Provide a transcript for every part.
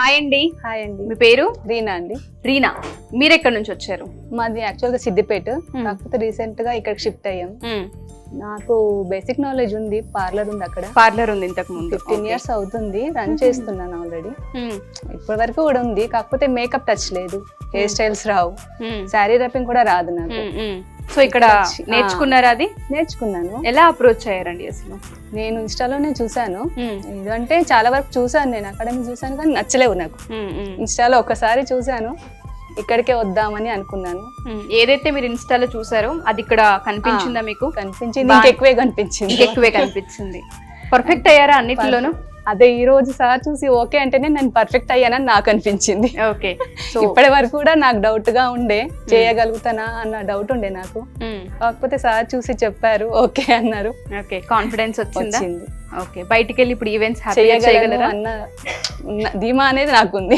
Hi అండి. Hi అండి. మీ పేరు? రీనా అండి. రీనా, మీరు ఎక్కడి నుంచి వచ్చారు? మాది యాక్చువల్గా సిద్దిపేట, కాకపోతే రీసెంట్ గా ఇక్కడ షిఫ్ట్ అయ్యాం. నాకు బేసిక్ నాలెడ్జ్ ఉంది, పార్లర్ ఉంది అక్కడ. పార్లర్ ఉంది ఇంతకు ముందు. 15 years అవుతుంది, రన్ చేస్తున్నాను ఆల్రెడీ. ఇప్పటి వరకు కూడా ఉంది, కాకపోతే మేకప్ టచ్ లేదు, హెయిర్ స్టైల్స్ రావు, శారీ ర్యాపింగ్ కూడా రాదు నాకు. సో ఇక్కడ నేర్చుకున్నారా? అది నేర్చుకున్నాను. ఎలా అప్రోచ్ అయ్యారండి అసలు? నేను ఇన్స్టాలోనే చూసాను. ఇదంటే చాలా వరకు చూసాను, నేను అకాడమీ చూసాను కానీ నచ్చలేవు నాకు. ఇన్స్టాలో ఒకసారి చూసాను, ఇక్కడికే వద్దామని అనుకున్నాను. ఏదైతే మీరు ఇన్స్టాలో చూసారో అది ఇక్కడ కనిపించిందా మీకు? కనిపించింది, ఇంకెక్కువే కనిపించింది. ఎక్కువే కనిపించింది. పర్ఫెక్ట్ అయ్యారా అన్నిటిలోనూ? అదే ఈ రోజు సార్ చూసి ఓకే అంటేనే నేను పర్ఫెక్ట్ అయ్యానని నాకు అనిపించింది. ఓకే. ఇప్పటి వరకు కూడా నాకు డౌట్ గా ఉండే, చేయగలుగుతానా అన్న డౌట్ ఉండే నాకు. కాకపోతే సార్ చూసి చెప్పారు, ఓకే అన్నారు. ఓకే, కాన్ఫిడెన్స్ వచ్చింది. ఓకే, బయటికి వెళ్ళి ఇప్పుడు ఈవెంట్స్ చేయగలరా అన్న ధీమా అనేది నాకుంది.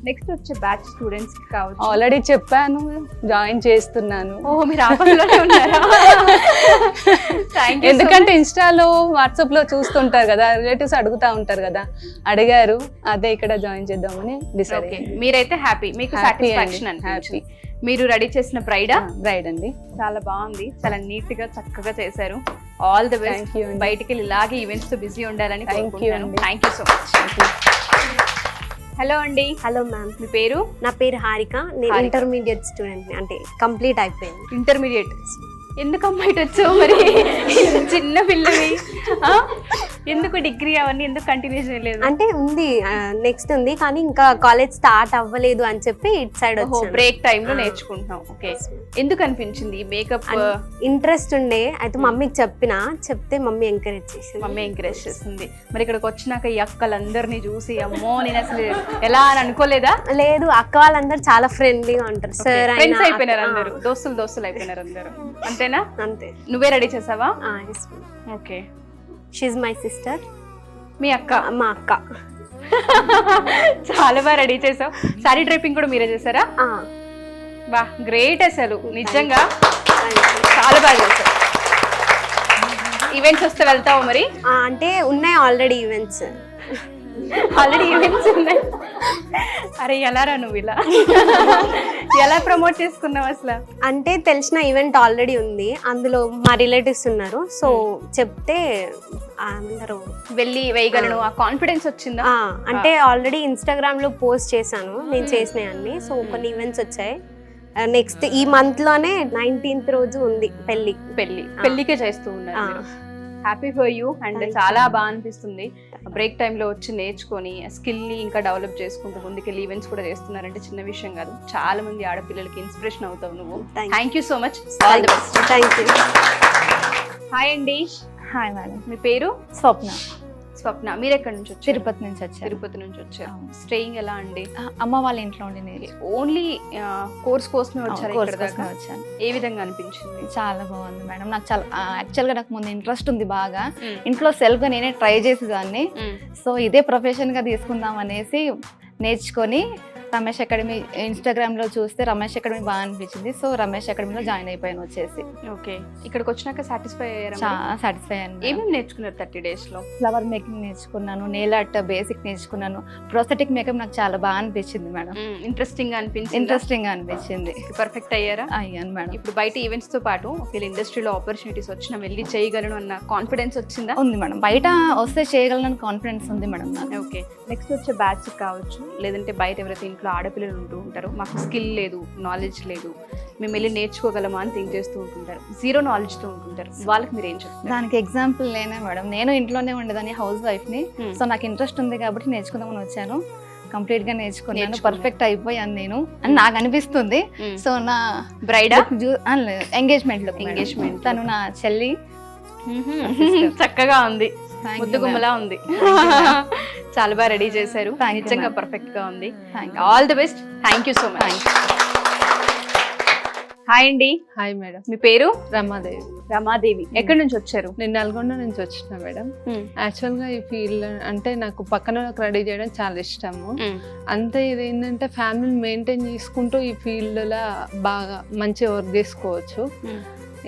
నెక్స్ట్ వచ్చే బ్యాచ్ స్టూడెంట్స్ కావచ్చు. ఆల్రెడీ చెప్పాను, జాయిన్ చేస్తున్నాను. ఓ, మీరు ఆఫర్లోనే ఉన్నారా? ఎందుకంటే ఇన్స్టాలో వాట్సాప్ లో చూస్తుంటారు కదా, రిలేటివ్స్ అడుగుతా ఉంటారు కదా, అడిగారు, అదే ఇక్కడ జాయిన్ చేద్దామని డిసైడ్. ఓకే, మీరైతే హ్యాపీ, మీకు సాటిస్ఫాక్షన్ అండి. హ్యాపీ. మీరు రెడీ చేసిన బ్రైడ్ అండి. చాలా బాగుంది, చాలా నీట్ గా చక్కగా చేశారు. All the best. బయటికి వెళ్ళి ఇలాగే ఈవెంట్స్ తో బిజీ ఉండాలని కోరుకుంటున్నాను. Thank you so much. Hello అండి. Hello ma'am. మీ పేరు? నా పేరు హారిక. నేను ఇంటర్మీడియట్ స్టూడెంట్, అంటే కంప్లీట్ అయిపోయింది. ఇంటర్మీడియట్ ఎందుకు అమ్మాయిట్ వచ్చావు మరి? చిన్న పిల్లవి, ఎందుకు డిగ్రీ అవన్నీ ఎందుకు కంటిన్యూ చేయలేదు? అంటే ఉంది, నెక్స్ట్ ఉంది, కానీ ఇంకా కాలేజ్ స్టార్ట్ అవ్వలేదు అని చెప్పి ఇటు సైడ్ వచ్చాను. బ్రేక్ టైమ్ లో నేర్చుకుంటున్నాం. ఓకే, ఎందుకు అనిపించింది మేకప్? ఇంట్రెస్ట్ ఉండే, అయితే మమ్మీకి చెప్తే మమ్మీ ఎంకరేజ్ చేసింది. మమ్మీ ఎంకరేజ్ చేస్తుంది. మరి ఇక్కడికి వచ్చినాక ఈ అక్కలందరినీ చూసి అమ్మో నేను అసలు ఎలా అని అనుకోలేదా? లేదు, అక్క వాళ్ళందరూ చాలా ఫ్రెండ్లీగా ఉంటారు. సార్ ఫ్రెండ్స్ అయిపోయినారు అందరు, దోస్తులు అయిపోయినారు అందరు. అంతేనా? అంతే. నువ్వే రెడీ చేసావా? ఓకే. She's my sister. మీ అక్క? మా అక్క. చాలా బాగా రెడీ చేసావు. సారీ డ్రైపింగ్ కూడా మీరే చేశారా? బా, గ్రేట్ అసలు, నిజంగా చాలా బాగా చేశారు. ఈవెంట్స్ వస్తే వెళ్తావు మరి? అంటే ఉన్నాయి ఆల్రెడీ ఈవెంట్స్ ఉన్నాయి. అరే ఎలారా నువ్వు ఇలా ఎలా ప్రమోట్ చేసుకున్నావు అసలు? అంటే తెలిసిన ఈవెంట్ ఆల్రెడీ ఉంది, అందులో మా రిలేటివ్స్ ఉన్నారు, సో చెప్తే అందరూ వెళ్ళి వేయగలను ఆ కాన్ఫిడెన్స్ వచ్చిందా? అంటే ఆల్రెడీ ఇన్స్టాగ్రామ్ లో పోస్ట్ చేశాను నేను చేసినవి అన్ని. సో కొన్ని ఈవెంట్స్ వచ్చాయి. నెక్స్ట్ ఈ మంత్ లోనే 19th రోజు ఉంది పెళ్లికే చేస్తూ ఉన్నారు. Happy for you. అండ్ చాలా బాగా అనిపిస్తుంది బ్రేక్ టైంలో వచ్చి నేర్చుకొని స్కిల్ని ఇంకా డెవలప్ చేసుకుంటూ ముందుకెళ్ళి ఈవెంట్స్ కూడా చేస్తున్నారంటే చిన్న విషయం కాదు. చాలా మంది ఆడపిల్లలకి ఇన్స్పిరేషన్ అవుతావు నువ్వు. Thank you so much. All the best. Thank you. Hi అండి. Hi madam. మీ పేరు? స్వప్న. స్వప్న, మీరు ఎక్కడి నుంచి వచ్చారు? తిరుపతి నుంచి వచ్చారు. తిరుపతి నుంచి వచ్చారు. స్టేయింగ్ ఎలా అండి? అమ్మ వాళ్ళ ఇంట్లో ఉండి ఓన్లీ కోర్స్ కోసమే వచ్చారు? వచ్చాను. ఏ విధంగా అనిపించింది? చాలా బాగుంది మేడం. నాకు చాలా యాక్చువల్గా నాకు ముందు ఇంట్రెస్ట్ ఉంది బాగా, ఇంట్లో సెల్ఫ్గా నేనే ట్రై చేసేదాన్ని. సో ఇదే ప్రొఫెషన్గా తీసుకుందాం అనేసి నేర్చుకొని రమేష్ అకాడమీ ఇన్స్టాగ్రామ్ లో చూస్తే రమేష్ అకాడమీ బాగా అనిపించింది. సో రమేష్ అకాడమీలో జాయిన్ అయిపోయాను వచ్చేసి. ఓకే, ఇక్కడికి వచ్చినాక సాటిస్ఫై అయ్యారా? చాలా సాటిస్ఫై అయ్యాను. ఏమేమి నేర్చుకున్నారు 30 days లో? ఫ్లవర్ మేకింగ్ నేర్చుకున్నాను, నెయిల్ ఆర్ట్ బేసిక్ నేర్చుకున్నాను, ప్రోస్థెటిక్ మేకప్ నాకు చాలా బాగా అనిపించింది మేడం. ఇంట్రెస్టింగ్ గా అనిపించింది. పర్ఫెక్ట్ అయ్యారా? అయ్యాను మేడం. ఇప్పుడు బయట ఈవెంట్స్ తో పాటు ఒకవేళ ఇండస్ట్రీలో ఆపర్చునిటీస్ వచ్చినా వెళ్ళి చేయగలను అన్న కాన్ఫిడెన్స్ వచ్చిందా? ఉంది మేడం, బయట వస్తే చేయగలను కాన్ఫిడెన్స్ ఉంది మేడం నాకు. ఓకే, నెక్స్ట్ వచ్చే బ్యాచ్ కావచ్చు, లేదంటే బయట ఎవరైతే ఇంట్లో ఆడపిల్లలు ఉంటూ ఉంటారు, మాకు స్కిల్ లేదు, నాలెడ్జ్ లేదు, మేము వెళ్ళి నేర్చుకోగలమా అని థింక్ చేస్తూ ఉంటుంటారు, జీరో నాలెడ్జ్తో ఉంటుంటారు, వాళ్ళకి మీరు ఏం చెప్తారు? దానికి ఎగ్జాంపుల్ నేనే మేడం. నేను ఇంట్లోనే ఉండేదాన్ని, హౌస్ వైఫ్ని. సో నాకు ఇంట్రెస్ట్ ఉంది కాబట్టి నేర్చుకుందామని వచ్చాను. కంప్లీట్ గా నేర్చుకున్నాను, పర్ఫెక్ట్ అయిపోయాను నేను అని నాకు అనిపిస్తుంది. సో నా బ్రైడ్ ఎంగేజ్మెంట్ తను నా చెల్లి. చక్కగా ఉంది, ముద్దు గుమ్మలా ఉంది. చాలా బాగా రెడీ చేశారు, నిజంగా పర్ఫెక్ట్ గా ఉంది. All the best. Thank you so much. Hi అండి. Hi madam. మీ పేరు? రమాదేవి. రమాదేవి, ఎక్కడి నుంచి వచ్చారు? నేను నల్గొండ నుంచి వచ్చిన మేడం. యాక్చువల్ గా ఈ ఫీల్డ్ అంటే నాకు పక్కన రెడీ చేయడం చాలా ఇష్టము. అంతే ఇది ఏంటంటే ఫ్యామిలీ మెయింటైన్ చేసుకుంటూ ఈ ఫీల్డ్ లో బాగా మంచి వర్క్ చేసుకోవచ్చు.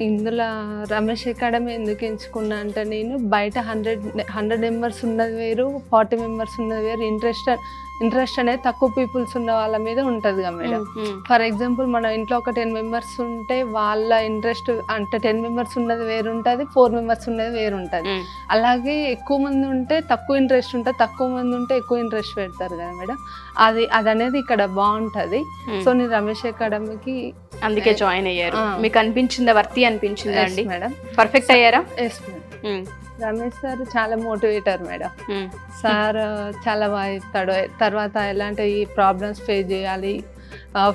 ఇందులో రమేష్ అకాడమీ ఎందుకు ఎంచుకున్నా అంటే, నేను బయట 100 మెంబర్స్ ఉన్నది వేరు, 40 మెంబర్స్ ఉన్నది వేరు. ఇంట్రెస్ట్ ఇంట్రెస్ట్ అనేది తక్కువ పీపుల్స్ ఉన్న వాళ్ళ మీద ఉంటుంది కదా మేడం. ఫర్ ఎగ్జాంపుల్ మన ఇంట్లో ఒక 10 మెంబర్స్ ఉంటే వాళ్ళ ఇంట్రెస్ట్ అంటే 10 మెంబర్స్ ఉన్నది వేరు ఉంటుంది, 4 మెంబర్స్ ఉన్నది వేరు ఉంటుంది. అలాగే ఎక్కువ మంది ఉంటే తక్కువ ఇంట్రెస్ట్ ఉంటుంది, తక్కువ మంది ఉంటే ఎక్కువ ఇంట్రెస్ట్ పెడతారు కదా మేడం. అది అనేది ఇక్కడ బాగుంటది. సో నేను రమేష్ అకాడమీకి అందుకే జాయిన్ అయ్యారు. మీకు అనిపించిందా, వర్తి అనిపించిందా అండి మేడం? పర్ఫెక్ట్ అయ్యారా? Yes madam. రమేష్ సార్ చాలా మోటివేటర్ మేడం. సార్ చాలా బాగా ఇస్తాడు. తర్వాత ఎలాంటి ప్రాబ్లమ్స్ ఫేస్ చేయాలి,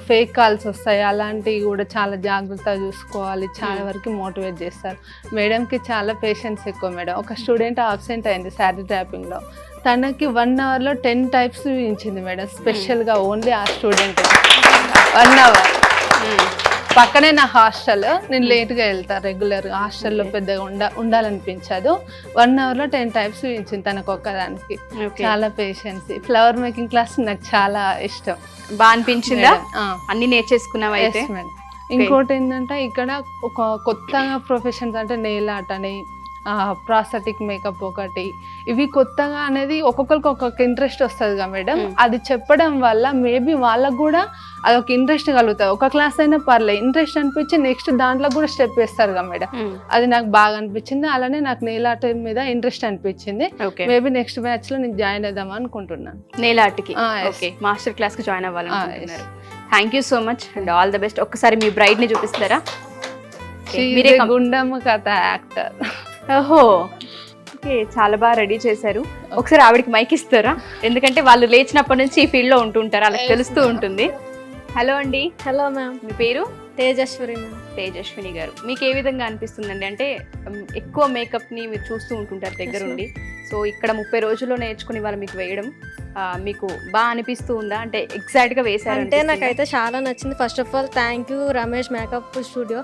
ఫేక్ కాల్స్ వస్తాయి, అలాంటివి కూడా చాలా జాగ్రత్తగా చూసుకోవాలి, చాలా వరకు మోటివేట్ చేస్తారు. మేడంకి చాలా పేషెన్స్ ఎక్కువ మేడం. ఒక స్టూడెంట్ అబ్సెంట్ అయింది శారీ ట్యాపింగ్లో, తనకి 1 అవర్లో 10 టైప్స్ చూపించింది మేడం. స్పెషల్గా ఓన్లీ ఆ స్టూడెంట్ 1 అవర్. పక్కనే నా హాస్టల్, నేను లేట్గా వెళ్తాను రెగ్యులర్గా. హాస్టల్లో పెద్దగా ఉండాలనిపించదు. 1 అవర్లో 10 టైప్స్ చూపించింది తనకు ఒక్కదానికి. చాలా పేషెన్స్. ఫ్లవర్ మేకింగ్ క్లాస్ నాకు చాలా ఇష్టం. బాగా అనిపించిందా? అన్ని నేర్చేసుకున్నావా అయితే? మేడం. ఇంకోటి ఏంటంటే ఇక్కడ ఒక కొత్తగా ప్రొఫెషన్స్ అంటే నెయిల్ ఆర్ట్ అని, ప్రాస్థెటిక్ మేకప్ ఒకటి, ఇవి కొత్తగా అనేది ఒక్కొక్కరికి ఒక్కొక్క ఇంట్రెస్ట్ వస్తుంది కదా మేడం. అది చెప్పడం వల్ల మేబీ వాళ్ళకు కూడా అదొక ఇంట్రెస్ట్ కలుగుతుంది. ఒక క్లాస్ అయినా పర్లేదు, ఇంట్రెస్ట్ అనిపించి నెక్స్ట్ దాంట్లో కూడా స్టెప్ వేస్తారు కదా మేడం. అది నాకు బాగా అనిపించింది. అలానే నాకు నెయిల్ ఆర్ట్ మీద ఇంట్రెస్ట్ అనిపించింది. మేబీ నెక్స్ట్ బ్యాచ్ లో నేను జాయిన్ అవుదాం అనుకుంటున్నాను. నెయిల్ ఆర్ట్ కి మాస్టర్ క్లాస్ కి జాయిన్ అవ్వాలనుకుంటున్నారు. Thank you so much and all the best. ఒక్కసారి మీ బ్రైడ్ ని చూపిస్తారా? మీరే గుండమ్మ కథ యాక్టర్. ఓహో, ఓకే, చాలా బాగా రెడీ చేశారు. ఒకసారి ఆవిడకి మైక్ ఇస్తారా? ఎందుకంటే వాళ్ళు లేచినప్పటి నుంచి ఈ ఫీల్డ్ లో ఉంటుంటారు, అలా తెలుస్తూ ఉంటుంది. హలో అండి. Hello ma'am. మీ పేరు? తేజస్విని మ్యామ్. తేజస్విని గారు, మీకు ఏ విధంగా అనిపిస్తుందండి? అంటే ఎక్కువ మేకప్ని మీరు చూస్తూ ఉంటుంటారు దగ్గరుండి. సో ఇక్కడ 30 రోజుల్లో నేర్చుకుని వాళ్ళు మీకు వేయడం మీకు బాగా అనిపిస్తూ ఉందా? అంటే ఎగ్జాక్ట్గా వేశారు అంటే నాకైతే చాలా నచ్చింది. First of all thank you Ramesh makeup studio.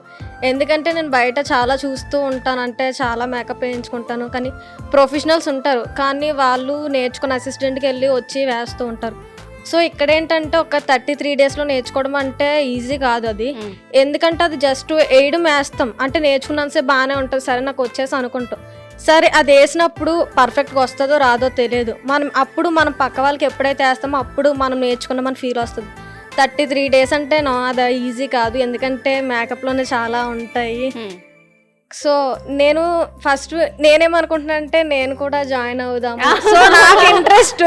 ఎందుకంటే నేను బయట చాలా చూస్తూ ఉంటాను, అంటే చాలా మేకప్ వేయించుకుంటాను, కానీ ప్రొఫెషనల్స్ ఉంటారు, కానీ వాళ్ళు నేర్చుకుని అసిస్టెంట్కి వెళ్ళి వచ్చి వేస్తూ ఉంటారు. సో ఇక్కడ ఏంటంటే ఒక 33 డేస్లో నేర్చుకోవడం అంటే ఈజీ కాదు అది. ఎందుకంటే అది జస్ట్ వేయడం వేస్తాం, అంటే నేర్చుకున్నంతసేపు బాగానే ఉంటుంది, సరే నాకు వచ్చేసి అనుకుంటాం. సరే అది వేసినప్పుడు పర్ఫెక్ట్గా వస్తుందో రాదో తెలియదు. మనం పక్క వాళ్ళకి ఎప్పుడైతే వేస్తామో అప్పుడు మనం నేర్చుకున్నామని ఫీల్ వస్తుంది. 33 డేస్ అంటే అది ఈజీ కాదు, ఎందుకంటే మేకప్లోనే చాలా ఉంటాయి. సో నేను ఫస్ట్ నేనేమనుకుంటున్నా అంటే నేను కూడా జాయిన్ అవుదాము. సో నాకు ఇంట్రెస్ట్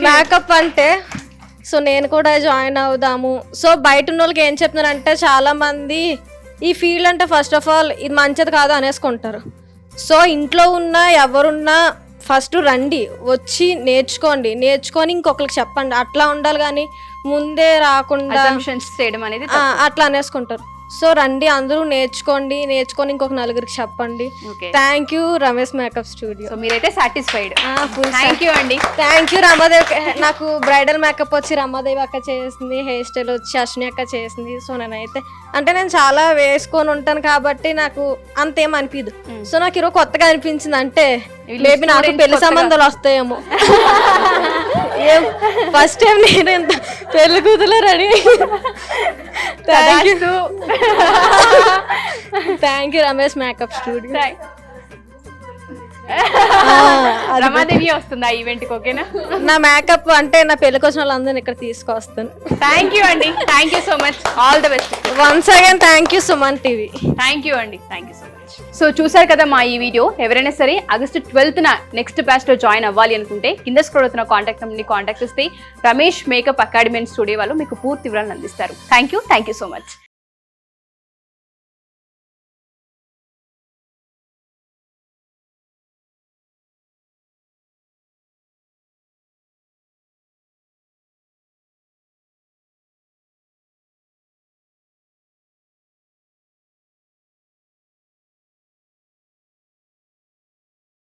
మేకప్ అంటే, సో నేను కూడా జాయిన్ అవుదాము. సో బయట ఉన్న వాళ్ళకి ఏం చెప్తున్నారంటే చాలా మంది ఈ ఫీల్డ్ అంటే ఫస్ట్ ఆఫ్ ఆల్ ఇది మంచిది కాదు అనేసుకుంటారు. సో ఇంట్లో ఉన్న ఎవరున్నా ఫస్ట్ రండి, వచ్చి నేర్చుకొని ఇంకొకరికి చెప్పండి, అట్లా ఉండాలి. కానీ ముందే రాకుండా చేయడం అనేది అట్లా అనేసుకుంటారు. సో రండి, అందరూ నేర్చుకొని ఇంకొక నలుగురికి చెప్పండి. Thank you Ramesh makeup studio. So మీరైతే సాటిస్ఫైడ్? థ్యాంక్ యూ అండి. Thank you Ramadevi. నాకు బ్రైడల్ మేకప్ వచ్చి రమాదేవి అక్క చేసింది, హెయిర్ స్టైల్ వచ్చి అశ్విని అక్క చేసింది. సో నేను చాలా వేసుకొని ఉంటాను కాబట్టి నాకు అంతేం అనిపించదు. సో నాకు ఈరోజు కొత్తగా అనిపించింది, అంటే మేబీ నాకు పెళ్లి సంబంధాలు వస్తాయేమో. ఫస్ట్ టైం నేను ఎంత పెళ్లి కూతురు ready. Thank you Ramesh makeup studio. Ramadevi వస్తుందా ఈవెంట్కి? ఓకేనా? నా మేకప్ అంటే నా పెళ్లికి వచ్చిన వాళ్ళందరినీ ఇక్కడ తీసుకొస్తాను. థ్యాంక్ యూ అండి. Thank you so much. All the best. Once again thank you Suman TV. Thank you అండి. Thank you so much. So చూసారు కదా మా ఈ వీడియో. ఎవరైనా సరే August 12న నెక్స్ట్ బ్యాచ్ లో జాయిన్ అవ్వాలి అనుకుంటే కింద స్క్రోల్ అవుతున్న కాంటాక్ట్ నెంబర్ని కాంటాక్ట్ చేస్తే Ramesh makeup academy and studio వాళ్ళు మీకు పూర్తి వివరాలను అందిస్తారు. థ్యాంక్ యూ సో మచ్.